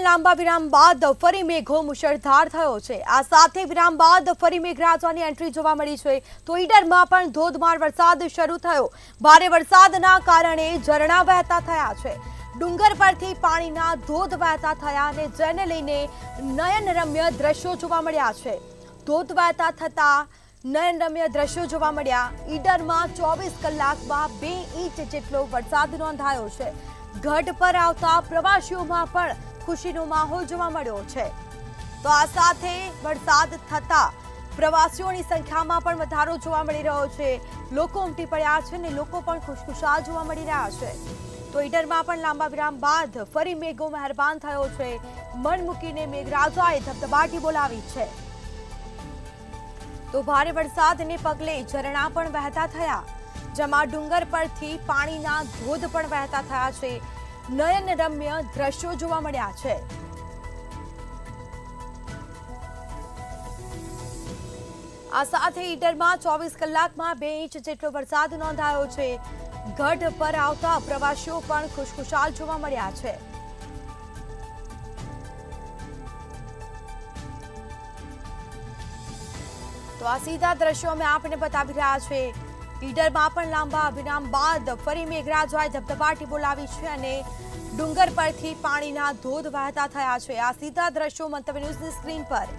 લાંબા વિરામ બાદ ફરી મેઘો મુશળધાર થયો છે। આ સાથે વિરામ બાદ ફરી મેઘરાજાની એન્ટ્રી જોવા મળી છે। તો ઈડરમાં પણ ધોધમાર વરસાદ શરૂ થયો। ભારે વરસાદના કારણે ઝરણા વહેતા થયા છે। ડુંગર પરથી પાણીના ધોધ વહેતા થયા અને જેને લઈને નયનરમ્ય દ્રશ્યો જોવા મળ્યા છે। ધોધ વહેતા થતા નયનરમ્ય દ્રશ્યો જોવા મળ્યા। ઈડરમાં 24 કલાકમાં 2 ઇંચ જેટલો વરસાદ નોંધાયો છે। ગઢ પર આવતા પ્રવાસીઓમાં પણ ખુશીનો માહોલ જોવા મળ્યો છે। તો આ સાથે વરસાદ થતા પ્રવાસીઓની સંખ્યામાં પણ વધારો જોવા મળી રહ્યો છે। લોકો ઉમટી પડ્યા છે અને લોકો પણ ખુશખુશાલ જોવા મળી રહ્યા છે। તો ઈડરમાં પણ લાંબા વિરામ બાદ ફરી મેઘો મહેરબાન થયો છે। મન મૂકીને મેઘરાજાએ ધબધબાટી બોલાવી છે। તો ભારે વરસાદને પગલે ઝરણા પણ વહેતા થયા, જેમાં ડુંગર પરથી પાણીના ધોધ પણ વહેતા થયા છે। નયનરમ્ય દ્રશ્યો જોવા મળ્યા છે। આ સાથે ઈડરમાં 24 કલાકમાં 2 ઇંચ જેટલો વરસાદ નોંધાયો છે। ગઢ પર આવતા પ્રવાસીઓ પણ ખુશખુશાલ જોવા મળ્યા છે। તો આ સીધા દ્રશ્યો અમે આપને બતાવી રહ્યા છે। ઈડરમાં પણ લાંબા વિરામ બાદ ફરી મેઘરાજાએ ધબધબાટી બોલાવી છે અને ડુંગર પરથી પાણીના ધોધ વહેતા થયા છે। આ સીધા દ્રશ્યો મંતવ્ય ન્યૂઝની સ્ક્રીન પર।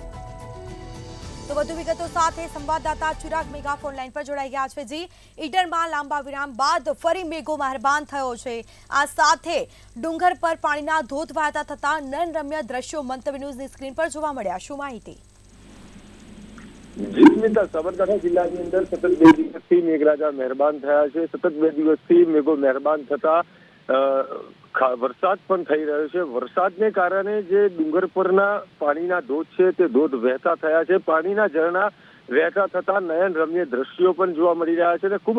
તો વધુ વિગતો સાથે સંવાદદાતા ચિરાગ મેઘા ફોન લાઈન પર જોડાઈ ગયા છે। જી, ઈડરમાં લાંબા વિરામ બાદ ફરી મેઘો મહેરબાન થયો છે। આ સાથે ડુંગર પર પાણીના ધોધ વહેતા થતા નયનરમ્ય દ્રશ્યો મંતવ્ય ન્યૂઝની સ્ક્રીન પર જોવા મળ્યા। શું માહિતી? જીસ્મિતા, સાબરકાંઠા જિલ્લાની અંદર સતત 2 દિવસથી મેઘરાજા મહેરબાન થયા છે। સતત 2 દિવસથી મેઘો મહેરબાન થતા વરસાદ પણ થઈ રહ્યો છે। વરસાદને કારણે જે ડુંગર પરના પાણીના ધોધ છે તે ધોધ વહેતા થયા છે। પાણીના ઝરણા વહેતા થતા નયનરમ્ય દ્રશ્યો પણ જોવા મળી રહ્યા છે અને ખૂબ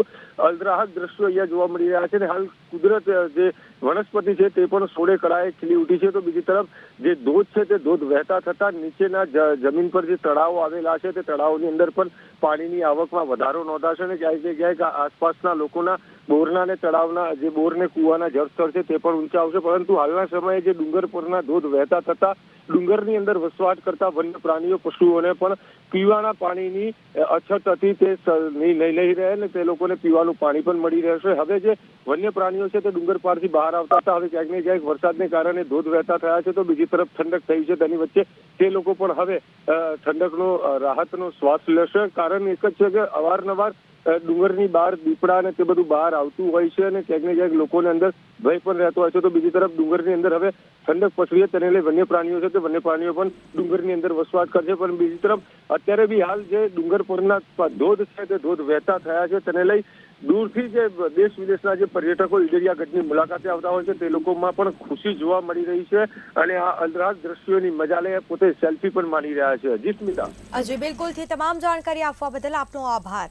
અલરાહક દ્રશ્યો અહીંયા જોવા મળી રહ્યા છે। અને હાલ કુદરત જે વનસ્પતિ છે તે પણ સોળે કળાએ ખીલી ઉઠી છે। તો બીજી તરફ જે ધોધ છે તે ધોધ વહેતા થતા નીચેના જમીન પર જે તળાવો આવેલા છે તે તળાવોની અંદર પણ પાણીની આવકમાં વધારો નોંધાશે અને ક્યાંક ક્યાંક આસપાસના લોકોના બોરના અને તળાવના જે બોર ને કુવાના જળસ્તર છે તે પણ ઊંચા આવશે। પરંતુ હાલના સમયે જે ડુંગર પરના ધોધ વહેતા થતા ડુંગરની અંદર વસવાટ કરતા વન્ય પ્રાણીઓ પશુઓને પણ પીવાના પાણીની અછત હતી તે નહીં રહે ને તે લોકોને પીવાનું પાણી પણ મળી રહેશે। હવે જે વન્ય પ્રાણીઓ છે તે ડુંગર પારથી બહાર આવતા હતા, હવે ક્યાંક ને ક્યાંક વરસાદને કારણે ધોધ વહેતા થયા છે। તો બીજી તરફ ઠંડક થઈ છે, તેની વચ્ચે તે લોકો પણ હવે ઠંડકનો રાહતનો શ્વાસ લેશે। કારણ એક જ છે કે અવારનવાર ડુંગરની બહાર દીપડા ને તે બધું બહાર આવતું હોય છે અને ક્યાંક ને ક્યાંક લોકોને અંદર ભય પણ રહેતો હોય છે। તો બીજી તરફ ડુંગરની અંદર હવે ઠંડક પસરી તેને લઈ વન્ય પ્રાણીઓ છે તે વન્ય પ્રાણીઓ પણ ડુંગરની અંદર વસવાટ કરશે। પણ બીજી તરફ અત્યારે બી હાલ જે ડુંગર પરના ધોધ છે તે ધોધ વહેતા થયા છે, તેને લઈ દૂરથી જે દેશ વિદેશના જે પર્યટકો ઈડરિયા ગઢની મુલાકાતે આવતા હોય છે તે લોકોમાં પણ ખુશી જોવા મળી રહી છે અને આ અલરાહક દ્રશ્યોની મજા લઈ પોતે સેલ્ફી પણ માણી રહ્યા છે। જી સ્મિતા। અજી, બિલકુલથી તમામ જાણકારી આપવા બદલ આપનો આભાર।